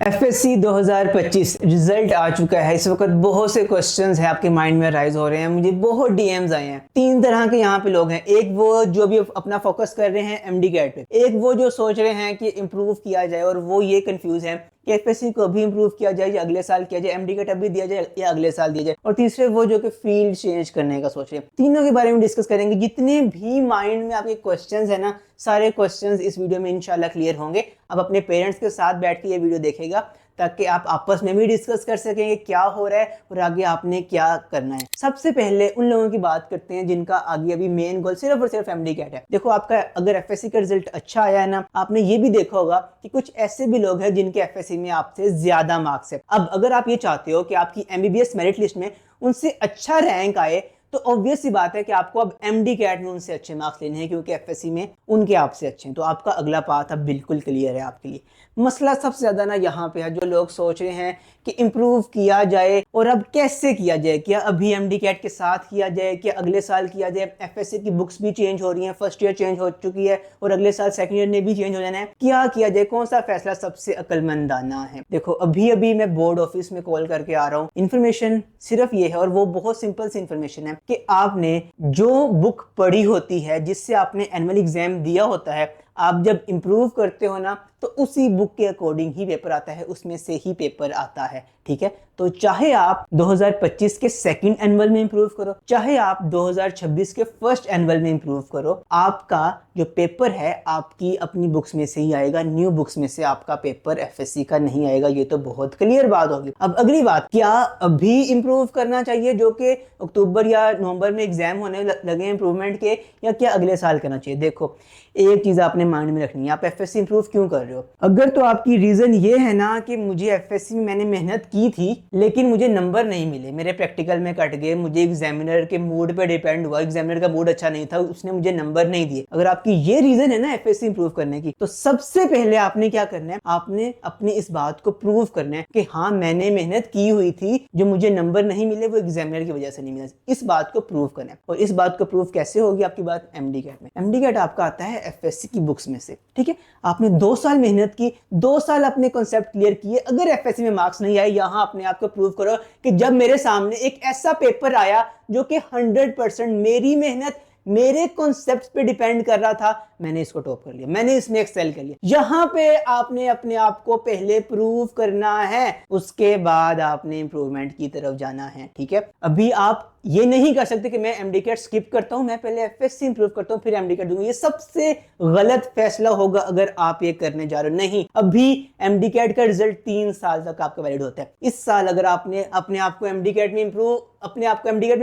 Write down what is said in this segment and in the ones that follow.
FSc 2025 result आ चुका है। इस वक्त बहुत से क्वेश्चंस हैं आपके माइंड में राइज हो रहे हैं। मुझे बहुत डीएम्स आए हैं। तीन तरह के यहाँ पे लोग हैं। एक वो जो भी अपना फोकस कर रहे हैं एमडी कैट पे, एक वो जो सोच रहे हैं कि इम्प्रूव किया जाए और वो ये कंफ्यूज है कि एफएससी को अभी इम्प्रूव किया जाए या अगले साल किया जाए, एमडी कैट अभी दिया जाए या अगले साल दिया जाए, और तीसरे वो जो कि फील्ड चेंज करने का सोच रहे हैं। तीनों के बारे में डिस्कस करेंगे। जितने भी माइंड में आपके क्वेश्चंस है ना, सारे क्वेश्चंस इस वीडियो में इंशाल्लाह क्लियर होंगे। आप अपने पेरेंट्स के साथ बैठ के ये वीडियो देखेगा ताकि आप आपस में भी डिस्कस कर सकेंगे क्या हो रहा है और आगे आपने क्या करना है। सबसे पहले उन लोगों की बात करते हैं जिनका आगे अभी मेन गोल सिर्फ और सिर्फ एमडी कैट है। देखो, आपका अगर एफएससी का रिजल्ट अच्छा आया है ना, आपने ये भी देखा होगा कि कुछ ऐसे भी लोग हैं जिनके एफएससी में आपसे ज्यादा मार्क्स है। अब अगर आप ये चाहते हो कि आपकी एमबीबीएस मेरिट लिस्ट में उनसे अच्छा रैंक आए, तो ऑब्वियस सी बात है कि आपको अब एमडी कैट में उनसे अच्छे मार्क्स लेने हैं, क्योंकि एफएससी में उनके आपसे अच्छे हैं। तो आपका अगला पाथ अब बिल्कुल क्लियर है आपके लिए। मसला सबसे ज्यादा ना यहाँ पे है, जो लोग सोच रहे हैं कि इम्प्रूव किया जाए और अब कैसे किया जाए। क्या अभी एमडी कैट के साथ किया जाए, क्या अगले साल किया जाए? एफएससी की बुक्स भी चेंज हो रही हैं, फर्स्ट ईयर चेंज हो चुकी है और अगले साल सेकंड ईयर ने भी चेंज हो जाना है। क्या किया जाए, कौन सा फैसला सबसे अक्लमंदाना है? देखो, अभी मैं बोर्ड ऑफिस में कॉल करके आ रहा हूँ। इन्फॉर्मेशन सिर्फ ये है, और वो बहुत सिंपल सी इन्फॉर्मेशन है कि आपने जो बुक पढ़ी होती है, जिससे आपने एनुअल एग्जाम दिया होता है, आप जब इम्प्रूव करते हो ना, तो उसी बुक के अकॉर्डिंग ही पेपर आता है, उसमें से ही पेपर आता है। ठीक है, तो चाहे आप 2025 के सेकंड एनुअल में इंप्रूव करो, चाहे आप 2026 के फर्स्ट एनुअल में इंप्रूव करो, आपका जो पेपर है आपकी अपनी बुक्स में से ही आएगा। न्यू बुक्स में से आपका पेपर एफएससी का नहीं आएगा। ये तो बहुत क्लियर बात होगी। अब अगली बात, क्या अभी इंप्रूव करना चाहिए जो कि अक्टूबर या नवंबर में एग्जाम होने लगे इंप्रूवमेंट के, या क्या अगले साल करना चाहिए? देखो, एक चीज आपने माइंड में रखनी है, आप एफएससी इंप्रूव क्यों कर रहे हो? अगर तो आपकी रीजन ये है ना कि मुझे एफएससी में मैंने मेहनत की थी लेकिन मुझे नंबर नहीं मिले, मेरे प्रैक्टिकल में कट गए, मुझे एग्जामिनर के मूड पे डिपेंड हुआ, एग्जामिनर का मूड अच्छा नहीं था, उसने मुझे नंबर नहीं दिए, अगर आपकी ये रीजन है ना एफएससी इंप्रूव करने की, तो सबसे पहले आपने क्या करना है? आपने अपनी इस बात को प्रूव करना है कि हाँ, मैंने मेहनत की हुई थी, जो मुझे नंबर नहीं मिले वो एग्जामिनर की वजह से नहीं मिला। इस बात को प्रूव करना है। और इस बात को प्रूव कैसे होगी आपकी बात? एमडी कैट में। एमडी कैट आपका आता है एफएससी की बुक्स में से। ठीक है, आपने 2 साल मेहनत की, 2 साल अपने कॉन्सेप्ट क्लियर किए। अगर एफएससी में मार्क्स नहीं आए, यहां अपने आप को प्रूव करो कि जब मेरे सामने एक ऐसा पेपर आया जो कि 100% मेरी मेहनत, मेरे कॉन्सेप्ट्स पे डिपेंड कर रहा था, मैंने इसको टॉप कर लिया, मैंने इसमें एक्सेल कर लिया। यहां पे आपने अपने आप को पहले प्रूव करना है, उसके बाद आपने इंप्रूवमेंट की तरफ जाना है। ठीक है, अभी आप ये नहीं कर सकते कि मैं एमडी कैट स्किप करता हूं, मैं पहले एफएससी इंप्रूव करता हूं फिर एमडी कैट दूंगा। ये सबसे गलत फैसला होगा अगर आप ये करने जा रहे हो। नहीं, अभी एमडी कैट का रिजल्ट 3 साल तक आपका वैलिड होता है। इस साल अगर आपने अपने आप को एमडी कैट में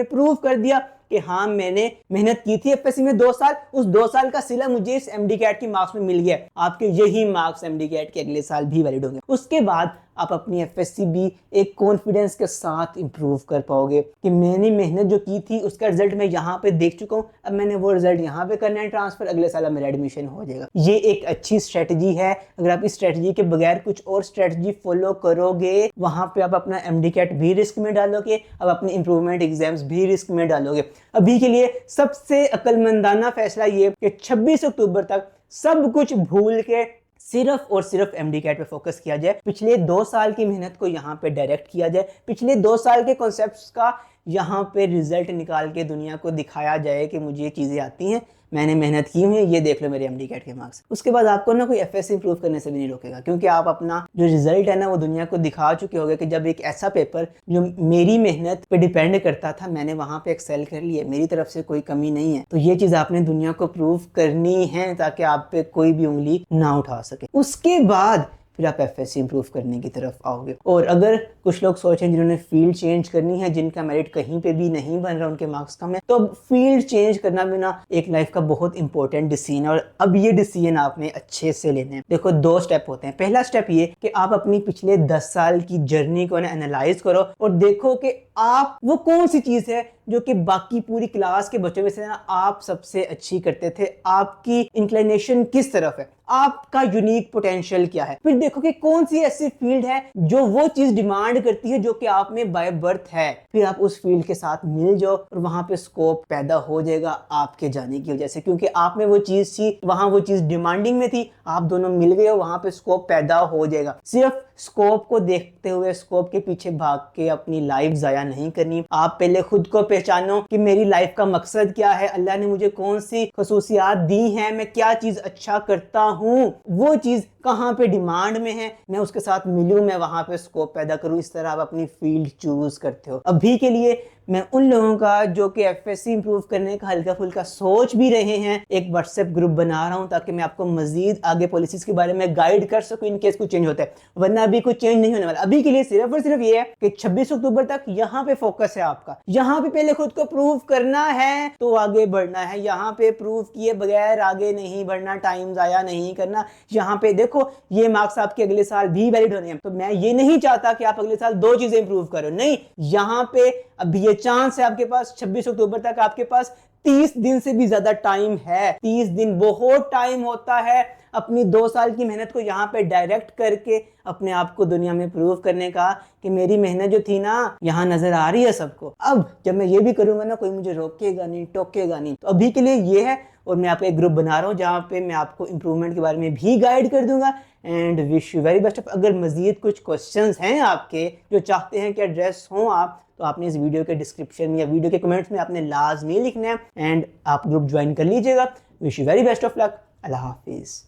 प्रूव कर दिया कि हाँ, मैंने मेहनत की थी एफएससी में 2 साल, उस 2 साल का सिला मुझे इस एमडी कैट की मार्क्स में मिल गया, आपके यही मार्क्स एमडी कैट के अगले साल भी वैलिड होंगे। उसके बाद आप अपनी एफएससी भी एक कॉन्फिडेंस के साथ इंप्रूव कर पाओगे कि मैंने मेहनत जो की थी उसका रिजल्ट मैं यहाँ पे देख चुका हूँ, अब मैंने वो रिजल्ट यहाँ पे करना है ट्रांसफर, अगले साल मेरा एडमिशन हो जाएगा। ये एक अच्छी स्ट्रेटजी है। अगर आप इस स्ट्रेटजी के बगैर कुछ और स्ट्रेटजी फॉलो करोगे, वहां पे आप अपना एमडी कैट भी रिस्क में डालोगे, अब अपने इंप्रूवमेंट एग्जाम्स भी रिस्क में डालोगे। अभी के लिए सबसे अक्लमंदाना फैसला ये कि 26 अक्टूबर तक सब कुछ भूल के सिर्फ और सिर्फ एमडी कैट पे फोकस किया जाए। पिछले 2 साल की मेहनत को यहाँ पे डायरेक्ट किया जाए, पिछले 2 साल के कॉन्सेप्ट्स का यहाँ पे रिजल्ट निकाल के दुनिया को दिखाया जाए कि मुझे ये चीजें आती हैं, मैंने मेहनत की हुई है, ये देख लो मेरे एमडी कैट के मार्क्स। उसके बाद आपको ना कोई एफएससी इंप्रूव करने से भी नहीं रोकेगा, क्योंकि आप अपना जो रिजल्ट है ना वो दुनिया को दिखा चुके होंगे कि जब एक ऐसा पेपर जो मेरी मेहनत पे डिपेंड करता था, मैंने वहां पे एक्सेल कर लिया, मेरी तरफ से कोई कमी नहीं है। तो ये चीज आपने दुनिया को प्रूव करनी है ताकि आप पे कोई भी उंगली ना उठा सके। उसके बाद फिर आप एफएससी इंप्रूव करने की तरफ आओगे। और अगर कुछ लोग सोचें जिन्होंने फील्ड चेंज करनी है, जिनका मेरिट कहीं पे भी नहीं बन रहा, उनके मार्क्स कम है, तो अब फील्ड चेंज करना भी ना एक लाइफ का बहुत इंपॉर्टेंट डिसीजन है। और अब ये डिसीजन आपने अच्छे से लेने हैं। देखो, 2 स्टेप होते हैं। पहला स्टेप ये कि आप अपनी पिछले 10 साल की जर्नी को एनालाइज करो और देखो कि आप वो कौन सी चीज है जो कि बाकी पूरी क्लास के बच्चों में से ना आप सबसे अच्छी करते थे, आपकी इंक्लिनेशन किस तरफ है। आपका यूनिक पोटेंशियल क्या है, फिर देखो कि कौन सी ऐसी फील्ड है जो वो चीज डिमांड करती है जो कि आप में बाय बर्थ है, फिर आप उस फील्ड के साथ मिल जाओ और वहां पे स्कोप पैदा हो जाएगा आपके जाने की वजह से, क्योंकि आप में वो चीज थी, वहां वो चीज डिमांडिंग में थी, आप दोनों मिल गए हो, वहां पे स्कोप पैदा हो जाएगा। सिर्फ स्कोप को देखते हुए स्कोप के पीछे भाग के अपनी लाइफ जाया नहीं करनी। आप पहले खुद को पहचानो कि मेरी लाइफ का मकसद क्या है, अल्लाह ने मुझे कौन सी खसूसियात दी हैं, मैं क्या चीज अच्छा करता हूँ, वो चीज कहाँ पे डिमांड में है, मैं उसके साथ मिलूं, मैं वहां पे स्कोप पैदा करूं। इस तरह आप अपनी फील्ड चूज करते हो। अभी के लिए मैं उन लोगों का जो कि एफएससी इंप्रूव करने का हल्का फुल्का सोच भी रहे हैं, एक व्हाट्सएप ग्रुप बना रहा हूं ताकि मैं आपको मजीद आगे पॉलिसीज के बारे में गाइड कर सकूं इन केस कुछ चेंज होता है, वरना अभी कुछ चेंज नहीं होने वाला। अभी के लिए सिर्फ और सिर्फ ये है कि 26 अक्टूबर तक यहाँ पे फोकस है आपका, यहाँ पे पहले खुद को प्रूव करना है तो आगे बढ़ना है, यहाँ पे प्रूव किए बगैर आगे नहीं बढ़ना, टाइम जाया नहीं करना। यहाँ पे देखो ये मार्क्स आपके अगले साल भी वैलिड होने हैं, तो मैं ये नहीं चाहता कि आप अगले साल 2 चीजें इंप्रूव करो, नहीं, यहाँ पे अभी ये चांस है आपके पास 26 अक्टूबर तक, आपके पास 30 दिन से भी ज्यादा टाइम है। 30 दिन बहुत टाइम होता है अपनी 2 साल की मेहनत को यहाँ पे डायरेक्ट करके अपने आप को दुनिया में प्रूव करने का कि मेरी मेहनत जो थी ना यहाँ नजर आ रही है सबको। अब जब मैं ये भी करूंगा ना, कोई मुझे रोकेगा नहीं, टोकेगा नहीं। तो अभी के लिए ये है, और मैं आपको एक ग्रुप बना रहा हूँ जहाँ पे मैं आपको इंप्रूवमेंट के बारे में भी गाइड कर दूंगा। And wish you very best. अगर मजीद कुछ क्वेश्चंस हैं आपके जो चाहते हैं कि एड्रेस हों आप, तो आपने इस वीडियो के डिस्क्रिप्शन में या वीडियो के कमेंट्स में आपने लाजमी लिखना है एंड आप ग्रुप ज्वाइन कर लीजिएगा। Wish you very best of luck. अल्लाह हाफिज़।